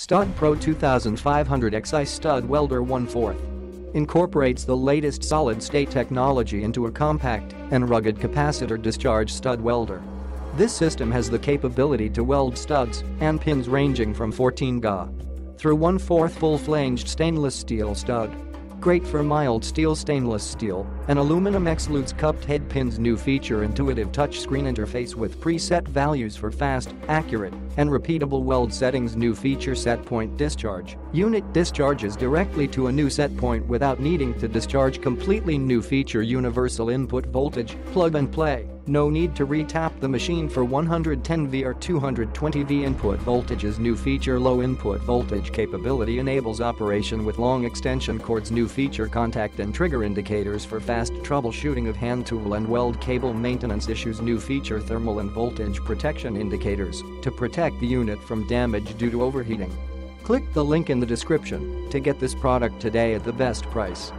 StudPro 2500 Xi Stud Welder 1/4 incorporates the latest solid-state technology into a compact and rugged capacitor discharge stud welder. This system has the capability to weld studs and pins ranging from 14 Ga through 1/4 full-flanged stainless steel stud. Great for mild steel, stainless steel, and aluminum. Exludes cupped head pins. New feature: intuitive touchscreen interface with preset values for fast, accurate, and repeatable weld settings. New feature: set-point discharge. Unit discharges directly to a new set point without needing to discharge completely. New feature: universal input voltage, plug and play. No need to re-tap the machine for 110V or 220V input voltages. New feature: low input voltage capability enables operation with long extension cords. New feature: contact and trigger indicators for fast troubleshooting of hand tool and weld cable maintenance issues. New feature: thermal and voltage protection indicators to protect the unit from damage due to overheating. Click the link in the description to get this product today at the best price.